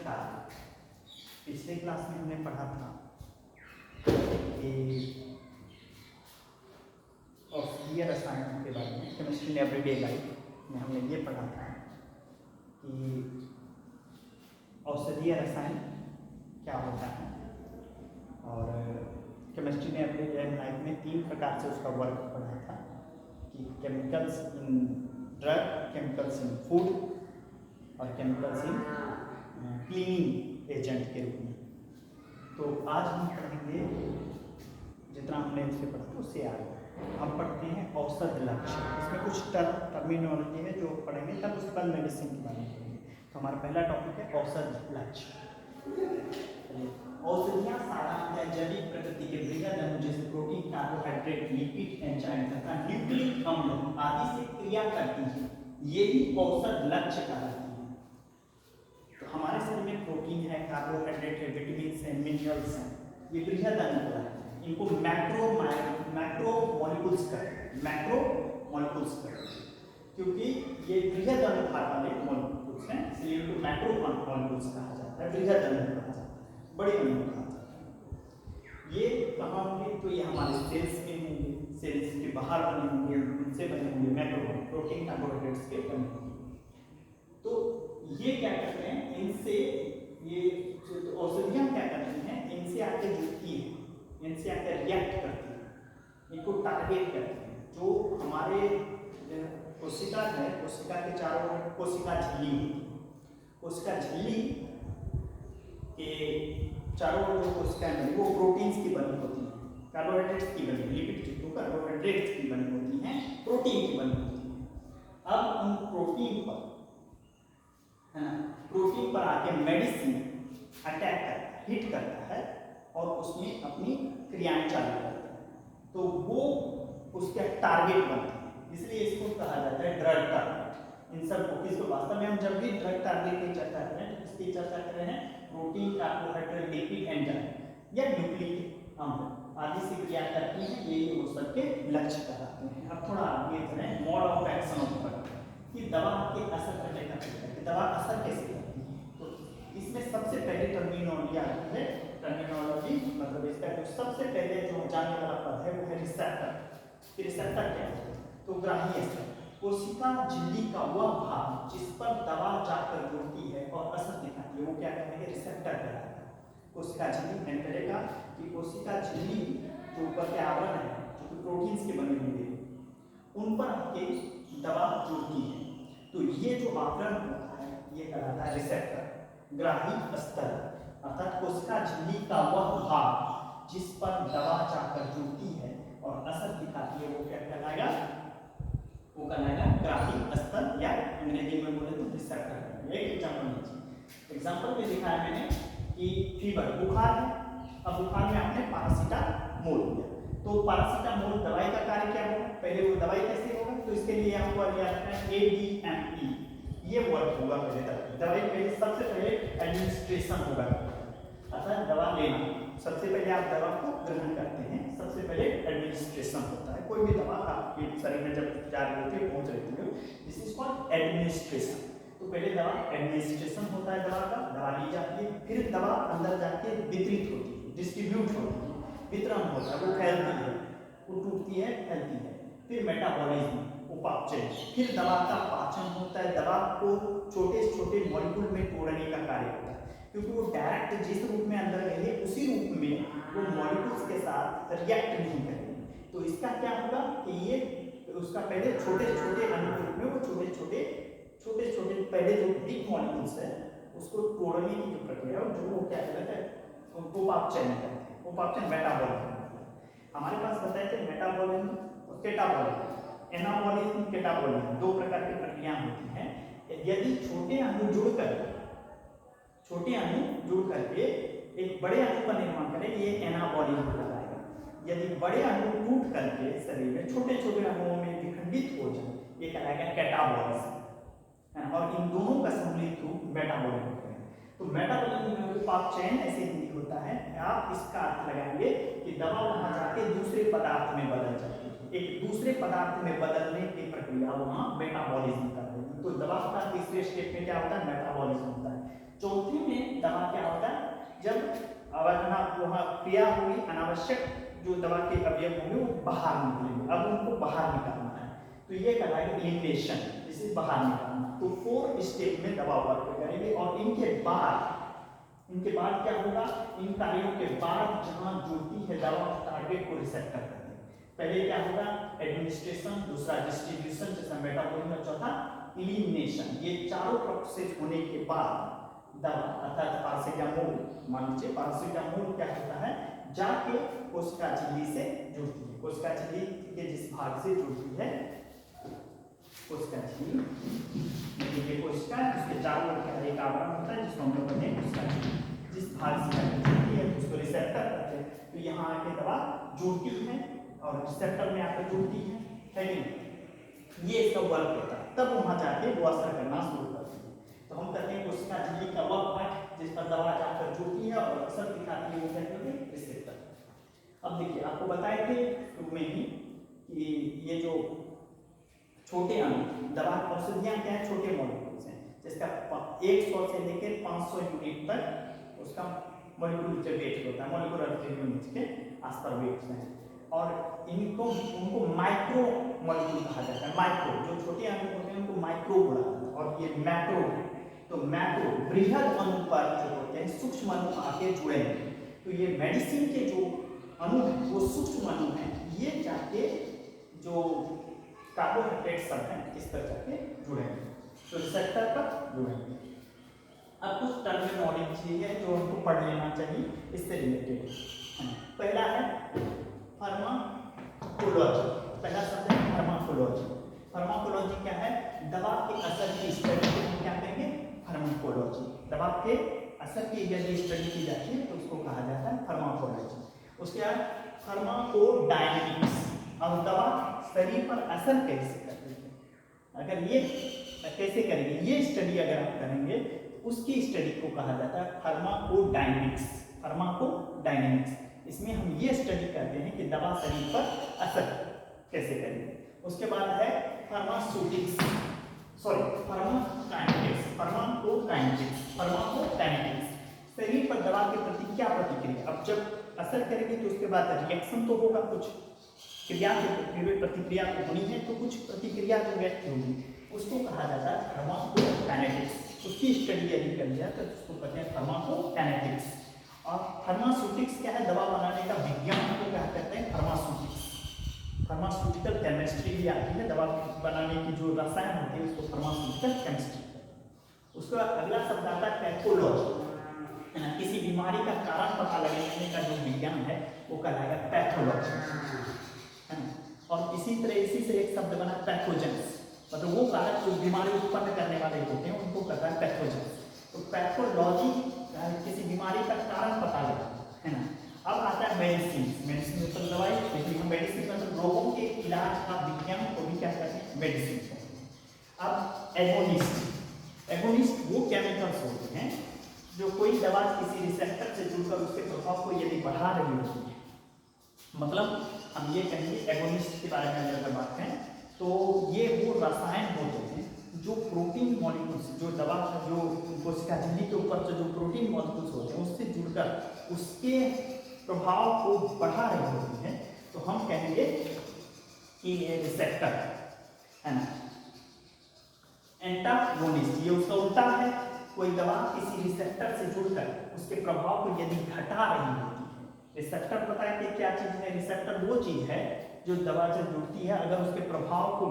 नमस्कार। पिछले क्लास में हमने पढ़ा था कि औषधीय रसायनों के बारे में, केमिस्ट्री इन एवरीडे लाइफ में हमने ये पढ़ा था कि औषधीय रसायन क्या होता है, और केमिस्ट्री इन एवरीडे लाइफ में 3 प्रकार से उसका वर्क पढ़ा था कि केमिकल्स इन ड्रग, केमिकल्स इन फूड और केमिकल्स इन क्लीनिंग एजेंट के रूप में। तो आज हम पढ़ेंगे, जितना हमने उससे पढ़ा उससे आगे हम पढ़ते हैं औषध लक्ष्य। इसमें कुछ टर्मिनोलॉजी है जो पढ़ेंगे, तब उसके बाद मेडिसिन के बारे में पढ़ेंगे। तो हमारा पहला टॉपिक है औषध लक्ष्य। औषधियाँ साधारण जैविक प्रकृति के बृहद अणु जैसे प्रोटीन, कार्बोहाइड्रेट, लिपिड, एंजाइम तथा न्यूक्लिक अम्ल आदि से क्रिया करती हैं। यही औषध लक्ष्य कहलाती है। तो हमारे शरीर में प्रोटीन है, कार्बोहाइड्रेट है, विटामिन है, मिनरल्स हैं, ये बृहद अणु कहलाते हैं। इनको मैक्रो मॉलिक्यूल्स कहते हैं, क्योंकि ये बृहद अणु भार वाले मॉलिक्यूल्स हैं, इसलिए इनको मैक्रो मॉलिक्यूल्स कहा जाता है, बृहद अणु कहा जाता है, बड़े अणु कहा जाता है। ये कहाँ होंगे? तो ये हमारे सेल्स में होंगे, सेल्स के बाहर बने होंगे, उनसे बने होंगे मैक्रो प्रोटीन, कार्बोहाइड्रेट्स के बने होंगे। तो ये क्या करते हैं, इनसे ये जो औषधियाँ क्या करती हैं, इनसे आके जुड़ती है, इनसे आके रिएक्ट करती है, इनको टारगेट करती है। जो हमारे कोशिका है, कोशिका के चारों ओर कोशिका झिल्ली होती है, कोशिका झिल्ली के चारों ओर जो कोशिका है वो प्रोटीन्स की बनी होती है, कार्बोहाइड्रेट्स की बनी, लिपिड जो कार्बोहाइड्रेट्स की बनी होती हैं, प्रोटीन की बनी होती है। अब उन प्रोटीन पर है ना, प्रोटीन पर आके मेडिसिन अटैक करता है, हिट करता है और उसमें अपनी क्रियाएं चालू करता है, तो वो उसका टारगेट बनता है, इसलिए इसको कहा जाता है ड्रग टारगेट। इन सब को वास्तव में हम जब भी ड्रग टारगेट की चर्चा करें तो इसकी चर्चा कर रहे हैं प्रोटीन, कार्बोहाइड्रेट, लिपिड, एंजाइम या न्यूक्लिक अम्ल आदि से क्रिया करती हैं, ये औषध के लक्ष्य कहलाते हैं। अब थोड़ा आगे चलें, mode of action of drug कि दवा के असर करने का तरीका, कि दवा असर कैसे करती है। तो इसमें सबसे पहले टर्मिनोलॉजी आती है, टर्मिनोलॉजी मतलब इसका जो सबसे पहले जो जाने वाला पद है वो है रिसेप्टर। रिसेप्टर क्या है? तो ग्राही स्थल, कोशिका झिल्ली का वह भाग जिस पर दवा जाकर जुड़ती है और असर दिखाती है, वो क्या कहेंगे? रिसेप्टर कहलाता है। कोशिका झिल्ली ध्यान करेगा कि कोशिका झिल्ली जो ऊपर के आवरण है, जो प्रोटीन्स के बने हुए हैं, उन पर आके दवा जुड़ती है, तो ये जो आवरण होता है ये कहलाता है रिसेप्टर। ग्राही स्थल अर्थात कोशिका झिल्ली का वह भाग जिस पर दवा जाकर जुड़ती है और असर दिखाती है, वो क्या कहलाएगा? वो कहलाएगा ग्राही स्थल, या अंग्रेजी में बोले तो रिसेप्टर। एक एग्जाम्पल में दिखाया मैंने कि फीवर, बुखार है। अब बुखार में आपने पैरासीटामोल लिया, तो पैरासीटामोल दवाई का कार्य क्या होगा? पहले वो दवाई कैसे होगा? तो इसके लिए आपको याद रखना है ADME, ये वर्ड होगा पहले तक। दवाई पहले सबसे पहले एडमिनिस्ट्रेशन होगा, अर्थात दवा लेना। सबसे पहले आप दवा को ग्रहण करते हैं, सबसे पहले एडमिनिस्ट्रेशन होता है। कोई भी दवा आपके शरीर में जब जा रही होती है, पहुंच रही है, दिस इज कॉल्ड एडमिनिस्ट्रेशन। तो पहले दवा एडमिनिस्ट्रेशन होता है, दवा का, दवा ली जाती है, फिर दवा अंदर जाके वितरित होती है, डिस्ट्रीब्यूट होती है, वितरण होता है, वो फैलती है, वो टूटती है, फैलती है। फिर मेटाबॉलिज्म, उपापचय, फिर दवा का पाचन होता है, दवा को छोटे छोटे मॉलिक्यूल में तोड़ने का कार्य होता है, क्योंकि वो डायरेक्ट जिस रूप में अंदर गई है उसी रूप में वो मॉलिक्यूल्स के साथ रिएक्ट नहीं करेंगे। तो इसका क्या होगा कि ये उसका पहले छोटे छोटे अणु के रूप में वो छोटे छोटे पहले जो बिग मॉलिक्यूल्स है उसको तोड़ने की जो प्रक्रिया है, जो वो क्या कहते हैं, उनको उपापचय कहते हैं। उपापचय मेटाबॉलिज्म। हमारे पास बताए थे मेटाबॉलिज्म और कैटाबॉलिज्म, एनाबॉलिज्म, कैटाबॉलिज्म, 2 प्रकार की प्रक्रिया होती हैं। यदि छोटे अणु जुड़ करके एक बड़े अणु का निर्माण करें, ये एनाबॉलिज्म कहलाएगा। यदि बड़े अणु टूट करके शरीर में छोटे छोटे अणुओं में विखंडित हो जाए, ये कहलाएगा कैटाबॉलिज्म, और इन दोनों का सम्मिलित रूप मेटाबॉलिज्म है। तो मेटाबॉलिज्म में उपापचयन ऐसे ही होता है, आप इसका अर्थ लगाएंगे कि दवा वहां जाके दूसरे पदार्थ में बदल जाती है, एक दूसरे पदार्थ में बदलने की प्रक्रिया वहां मेटाबॉलिज्म कर देगी। तो दवा का तीसरे स्टेप में क्या होता है? मेटाबॉलिज्म होता है। चौथे में दवा क्या होता है, जब वहाँ क्रिया होगी, अनावश्यक जो दवा के अवयव होंगे वो बाहर निकलेंगे, अब उनको बाहर निकालना है, तो ये कहलाएगा एलिमिनेशन, जिसे बाहर निकालना। तो 4 स्टेप में दवा वर्क करेंगे और इनके बाद क्या होगा, इन कार्यों के बाद जहां जुड़ती है दवा टारगेट को रिसेप्टर करते हैं। पहले क्या होगा, एडमिनिस्ट्रेशन, दूसरा डिस्ट्रीब्यूशन, जैसा मेटाबॉलिज्म, चौथा एलिमिनेशन। ये चारों प्रोसेस होने के बाद दवा अर्थात पैरासीटामोल, मान लीजिए पैरासीटामोल क्या होता है, जाके कोशिका झिल्ली से जुड़ती है, कोशिका झिल्ली के जिस भाग से जुड़ती है, कोशिका झिल्ली ये कोशिका, उसके चारों ओर का एक आवरण होता है जिसको हम लोग कहते हैं कोशिका झिल्ली, जिस भाग से जुड़ती है उसको रिसेप्टर कहते हैं। तो यहाँ आके दवा जुड़ती है और रिसेप्टर में आकर जुड़ती है नहीं, ये इसका वर्क होता है, तब वहां जाके वो असर करना शुरू करती है। तो हम कहते हैं कोशिका झिल्ली का वह भाग जिस पर दवा जाकर जुड़ती है और असर दिखाती है, वो कहते हैं रिसेप्टर। अब देखिए, आपको बताए थे शुरू में ही कि ये जो छोटे अणु, दवा औषधियां क्या है, छोटे मॉलिक्यूल्स हैं, जिसका 100 से लेकर 500 यूनिट तक उसका मॉलिक्यूलर वेट होता है, मॉलिक्यूलर यूनिट के आसपास वेट है, और उनको माइक्रो मॉलिक्यूल कहा जाता है। माइक्रो जो छोटे अणु होते हैं उनको माइक्रो बोला जाता है, और ये मैक्रो है। तो मैक्रो बृहद अणु पर जो होते हैं सूक्ष्म अणु आके जुड़ेंगे, तो ये मेडिसिन के जो अणु हैं वो सूक्ष्म अणु हैं, ये जाके जो कार्बोहाइड्रेट सब हैं इस पर जाके जुड़ेंगे, तो रिसेप्टर पर जुड़ेंगे। अब कुछ टर्मिनोलॉजी है जो हमको पढ़ लेना चाहिए इससे रिलेटेड। पहला है फार्माकोलॉजी, पहला शब्द है फार्माकोलॉजी। फार्माकोलॉजी क्या है, दवा के असर की स्टडी को हम क्या कहेंगे, फार्माकोलॉजी। दवा के असर की यदि स्टडी की जाती है तो उसको कहा जाता है फार्माकोलॉजी। उसके बाद फार्माकोडायनेमिक्स, और दवा शरीर पर असर कैसे करती है, अगर ये कैसे करेंगे, ये स्टडी अगर आप करेंगे तो उसकी स्टडी को कहा जाता है फार्माकोडायनेमिक्स। फार्माकोडायनेमिक्स, इसमें हम ये स्टडी करते हैं कि दवा शरीर पर असर कैसे करेगी। उसके बाद है फार्मास्यूटिक्स, सॉरी फार्माकाइनेटिक्स, फार्माकोकाइनेटिक्स, शरीर पर दवा के प्रति क्या प्रतिक्रिया, अब जब असर करेगी तो उसके बाद रिएक्शन तो होगा, कुछ क्रिया प्रतिक्रिया तो होनी है, तो कुछ प्रतिक्रिया जो व्यक्त होगी उसको कहा जाता है फार्माकोकाइनेटिक्स। उसकी स्टडी यदि कर लिया तो उसको कहते हैं फार्माकोकाइनेटिक्स। और फार्मास्यूटिक्स क्या है, दवा बनाने का विज्ञान को क्या कहते हैं, फार्मास्यूटिक्स। फार्मास्यूटिकल केमिस्ट्री भी आती है, दवा बनाने की जो रसायन होते हैं उसको फार्मास्यूटिकल केमिस्ट्री कहते हैं। उसका अगला शब्द आता है पैथोलॉजी, है ना, किसी बीमारी का कारण पता लगाने का जो विज्ञान है वो कहलाएगा पैथोलॉजी, है ना। और इसी तरह इसी से एक शब्द बना पैथोजेंस, मतलब वो कारक जो बीमारी उत्पन्न करने वाले होते हैं उनको कहता है पैथोजेंस। तो पैथोलॉजी किसी बीमारी का कारण पता लगाना, है ना। अब आता है मेडिसिन, मेडिसिन मतलब दवाई, लेकिन मेडिसिन मतलब रोगों के इलाज का विज्ञान को भी क्या कहते हैं, मेडिसिन कहते हैं। अब एगोनिस्ट, एगोनिस्ट वो केमिकल्स होते हैं जो कोई दवा किसी रिसेप्टर से जुड़कर उसके प्रभाव को यदि बढ़ा रही होती है, मतलब हम ये कहेंगे एगोनिस्ट के बारे में अगर बात करें तो ये वो रसायन होते हैं जो प्रोटीन मॉलिक्यूल्स, जो दवा जो कोशिका झिल्ली के ऊपर से जो प्रोटीन मॉलिक्यूल्स होते हैं उससे जुड़कर उसके प्रभाव को बढ़ा रही होती है, तो हम कहेंगे कि ये रिसेप्टर है ना। एंटागोनिस्ट ये उसका उल्टा है, कोई दवा किसी रिसेप्टर से जुड़कर उसके प्रभाव को यदि घटा रही होती है। रिसेप्टर पता है कि क्या चीज है, रिसेप्टर वो चीज है जो दवा से जुड़ती है, अगर उसके प्रभाव को